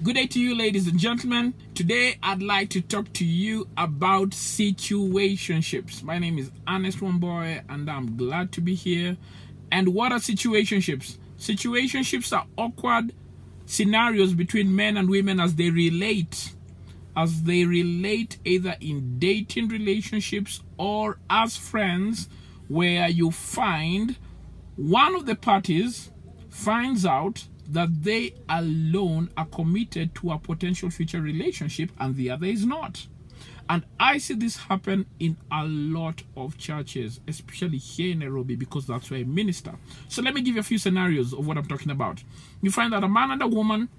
Good day to you, ladies and gentlemen. Today, I'd like to talk to you about situationships. My name is Honest One Boy, and I'm glad to be here. And what are situationships? Situationships are awkward scenarios between men and women as they relate either in dating relationships or as friends, where you find one of the parties finds out that they alone are committed to a potential future relationship and the other is not. And I see this happen in a lot of churches, especially here in Nairobi, because that's where I minister. So let me give you a few scenarios of what I'm talking about. You find that a man and a woman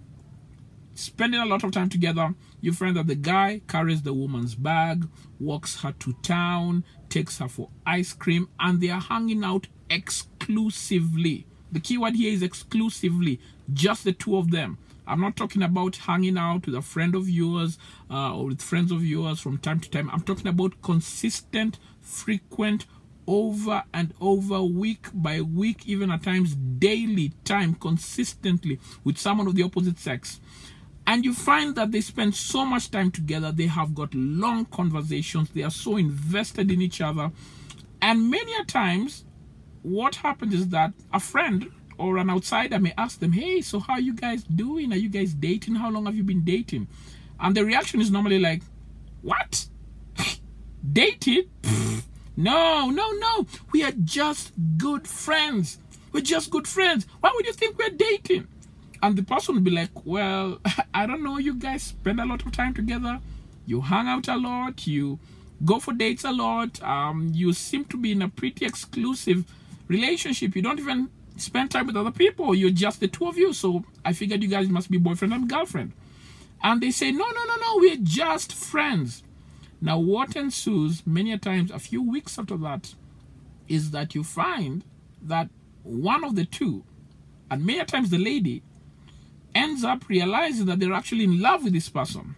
spending a lot of time together. You find that the guy carries the woman's bag, walks her to town, takes her for ice cream, and they are hanging out exclusively. The key word here is exclusively, just the two of them. I'm not talking about hanging out with a friend of yours or with friends of yours from time to time. I'm talking about consistent, frequent, over and over, week by week, even at times daily time, consistently with someone of the opposite sex. And you find that they spend so much time together. They have got long conversations. They are so invested in each other. And many a times, what happens is that a friend or an outsider may ask them, hey, so how are you guys doing? Are you guys dating? How long have you been dating? And the reaction is normally like, what? Dated? No. We are just good friends. We're just good friends. Why would you think we're dating? And the person will be like, well, I don't know. You guys spend a lot of time together. You hang out a lot. You go for dates a lot. You seem to be in a pretty exclusive relationship. You don't even spend time with other people. You're just the two of you. So I figured you guys must be boyfriend and girlfriend. And they say, no, we're just friends. Now what ensues many a times a few weeks after that is that you find that one of the two, and many a times the lady, ends up realizing that they're actually in love with this person.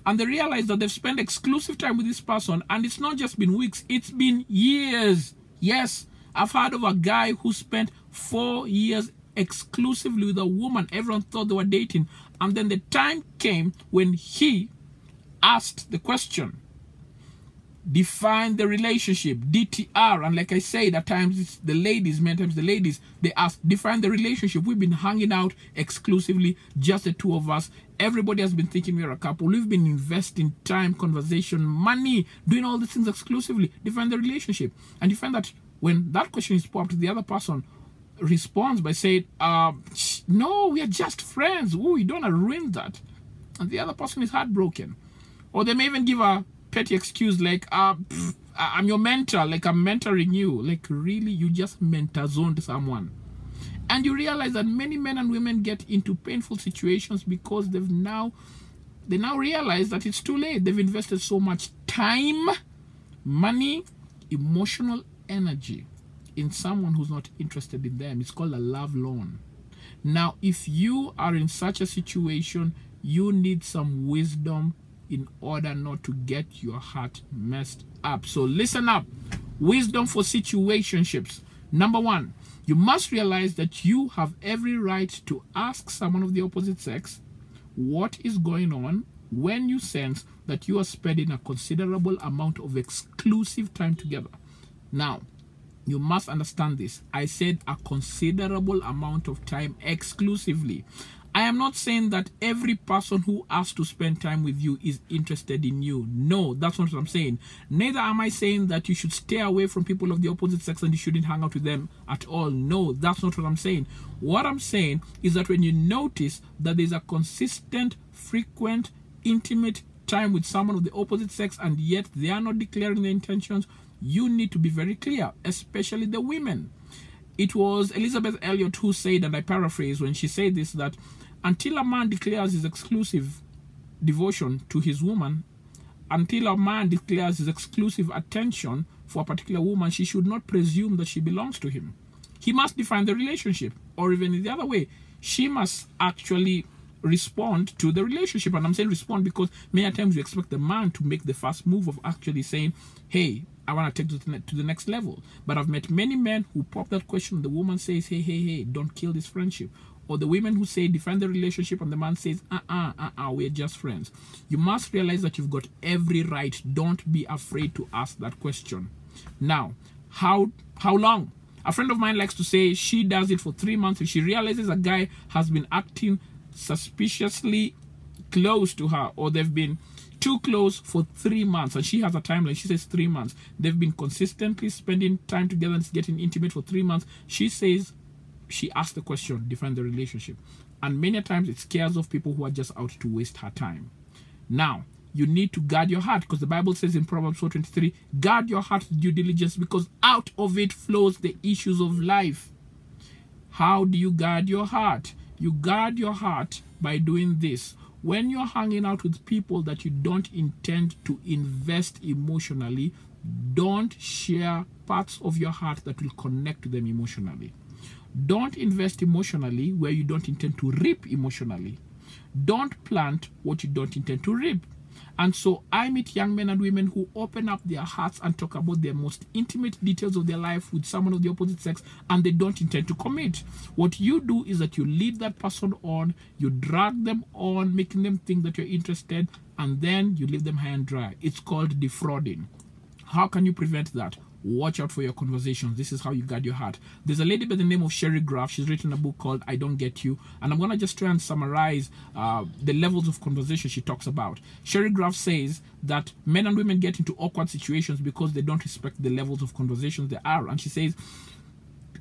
And they realize that they've spent exclusive time with this person, and it's not just been weeks, it's been years. Yes, I've heard of a guy who spent 4 years exclusively with a woman. Everyone thought they were dating. And then the time came when he asked the question, define the relationship, DTR. And like I said, at times it's the ladies, many times the ladies, they ask, define the relationship. We've been hanging out exclusively, just the two of us. Everybody has been thinking we're a couple. We've been investing time, conversation, money, doing all these things exclusively. Define the relationship. And you find that when that question is popped, the other person responds by saying, no, we are just friends. Oh, you don't want to ruin that. And the other person is heartbroken. Or they may even give a petty excuse like, I'm your mentor, like I'm mentoring you. Like, really, you just mentor-zoned someone. And you realize that many men and women get into painful situations because they now realize that it's too late. They've invested so much time, money, emotional energy in someone who's not interested in them. It's called a love loan. Now, if you are in such a situation, you need some wisdom in order not to get your heart messed up. So listen up. Wisdom for situationships. Number one, you must realize that you have every right to ask someone of the opposite sex what is going on when you sense that you are spending a considerable amount of exclusive time together. Now, you must understand this. I said a considerable amount of time exclusively. I am not saying that every person who asks to spend time with you is interested in you. No, that's not what I'm saying. Neither am I saying that you should stay away from people of the opposite sex and you shouldn't hang out with them at all. No, that's not what I'm saying. What I'm saying is that when you notice that there's a consistent, frequent, intimate time with someone of the opposite sex and yet they are not declaring their intentions, you need to be very clear, especially the women. It was Elizabeth Elliot who said, and I paraphrase when she said this, that until a man declares his exclusive devotion to his woman, until a man declares his exclusive attention for a particular woman, she should not presume that she belongs to him. He must define the relationship, or even in the other way, she must actually respond to the relationship. And I'm saying respond because many times we expect the man to make the first move of actually saying, hey, I want to take it to the next level. But I've met many men who pop that question. The woman says, hey, don't kill this friendship. or the women who say define the relationship and the man says, we're just friends. You must realize that you've got every right. Don't be afraid to ask that question. Now, how long? A friend of mine likes to say she does it for 3 months. If she realizes a guy has been acting suspiciously close to her, or they've been too close for 3 months, and she has a timeline, she says 3 months. They've been consistently spending time together and getting intimate for 3 months. She says, she asks the question, define the relationship. And many times it scares off people who are just out to waste her time. Now, you need to guard your heart, because the Bible says in Proverbs 4:23, guard your heart with due diligence, because out of it flows the issues of life. How do you guard your heart? You guard your heart by doing this. When you're hanging out with people that you don't intend to invest emotionally, don't share parts of your heart that will connect to them emotionally. Don't invest emotionally where you don't intend to reap emotionally. Don't plant what you don't intend to reap. And so I meet young men and women who open up their hearts and talk about their most intimate details of their life with someone of the opposite sex, and they don't intend to commit. What you do is that you lead that person on, you drag them on, making them think that you're interested, and then you leave them high and dry. It's called defrauding. How can you prevent that? Watch out for your conversations. This is how you guard your heart. There's a lady by the name of Sherry Graff. She's written a book called I Don't Get You. And I'm going to just try and summarize the levels of conversation she talks about. Sherry Graff says that men and women get into awkward situations because they don't respect the levels of conversations they are. And she says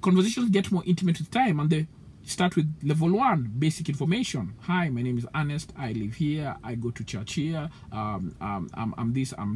conversations get more intimate with time, and they start with level 1, basic information. Hi, my name is Ernest. I live here. I go to church here. I'm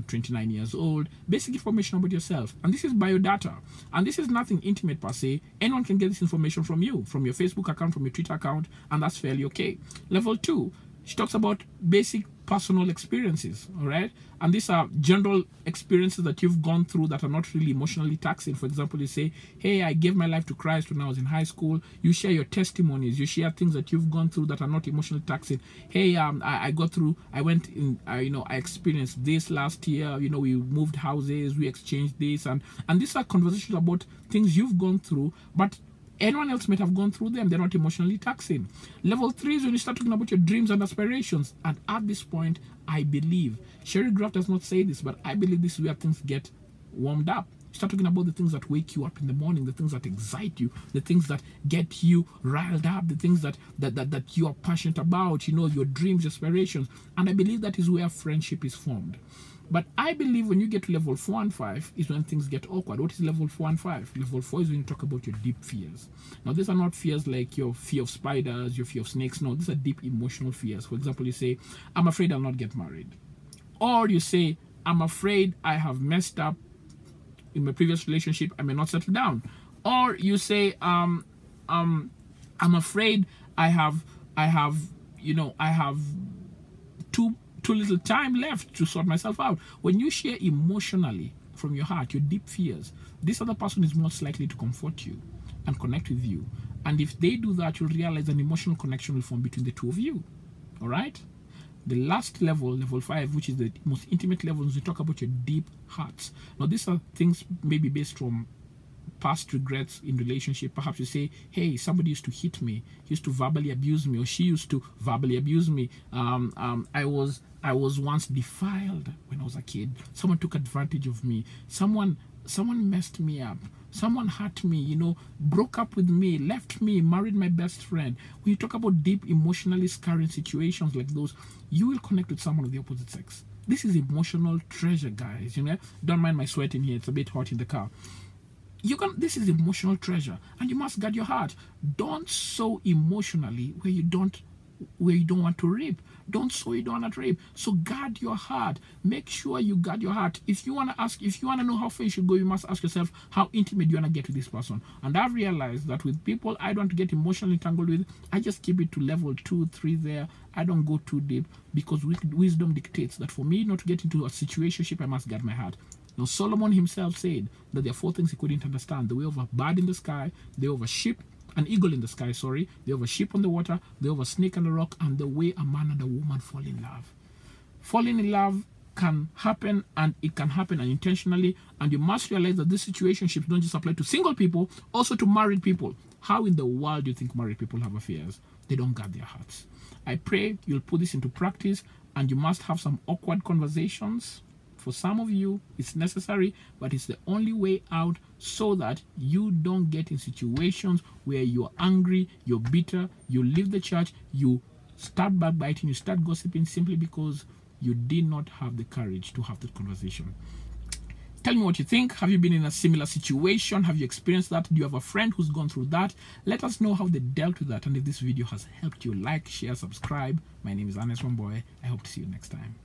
29 years old. Basic information about yourself. And this is biodata. And this is nothing intimate per se. Anyone can get this information from you, from your Facebook account, from your Twitter account, and that's fairly okay. Level 2, she talks about basic personal experiences, all right? And these are general experiences that you've gone through that are not really emotionally taxing. For example, you say, hey, I gave my life to Christ when I was in high school. You share your testimonies. You share things that you've gone through that are not emotionally taxing. Hey, I experienced this last year. You know, we moved houses, we exchanged this. And these are conversations about things you've gone through, but anyone else might have gone through them. They're not emotionally taxing. Level 3 is when you start talking about your dreams and aspirations. And at this point, I believe, Sherry Graff does not say this, but I believe this is where things get warmed up. Start talking about the things that wake you up in the morning, the things that excite you, the things that get you riled up, the things that you are passionate about, you know, your dreams, aspirations. And I believe that is where friendship is formed. But I believe when you get to level 4 and 5 is when things get awkward. What is level 4 and 5? Level 4 is when you talk about your deep fears. Now, these are not fears like your fear of spiders, your fear of snakes. No, these are deep emotional fears. For example, you say, I'm afraid I'll not get married. Or you say, I'm afraid I have messed up in my previous relationship. I may not settle down. Or you say, I'm afraid I have too little time left to sort myself out. When you share emotionally from your heart, your deep fears, this other person is most likely to comfort you and connect with you. And if they do that, you'll realize an emotional connection will form between the two of you. All right? The last level, level 5, which is the most intimate level, is we talk about your deep hearts. Now, these are things maybe based from past regrets in relationship. Perhaps you say, hey, somebody used to hit me, used to verbally abuse me, or she used to verbally abuse me. I was once defiled when I was a kid. Someone took advantage of me. Someone messed me up. Someone hurt me, you know, broke up with me, left me, married my best friend. When you talk about deep, emotionally scarring situations like those, you will connect with someone of the opposite sex. This is emotional treasure, guys. You know, don't mind my sweating here. It's a bit hot in the car. This is emotional treasure, and you must guard your heart. Don't sow emotionally where you don't want to reap. Don't sow you don't want to reap. So guard your heart. Make sure you guard your heart. If you want to know how far you should go, you must ask yourself how intimate you want to get with this person. And I've realized that with people I don't get emotionally entangled with, I just keep it to level 2, 3 there. I don't go too deep, because wisdom dictates that for me not to get into a situationship, I must guard my heart. Now, Solomon himself said that there are 4 things he couldn't understand: the way of a bird in the sky, the way of an eagle in the sky, the way of a ship on the water, the way of a snake on the rock, and the way a man and a woman fall in love. Falling in love can happen, and it can happen unintentionally, and you must realize that these situationships don't just apply to single people, also to married people. How in the world do you think married people have affairs? They don't guard their hearts. I pray you'll put this into practice, and you must have some awkward conversations. For some of you, it's necessary, but it's the only way out, so that you don't get in situations where you're angry, you're bitter, you leave the church, you start backbiting, you start gossiping simply because you did not have the courage to have that conversation. Tell me what you think. Have you been in a similar situation? Have you experienced that? Do you have a friend who's gone through that? Let us know how they dealt with that. And if this video has helped you, like, share, subscribe. My name is Ernest Wamboy. I hope to see you next time.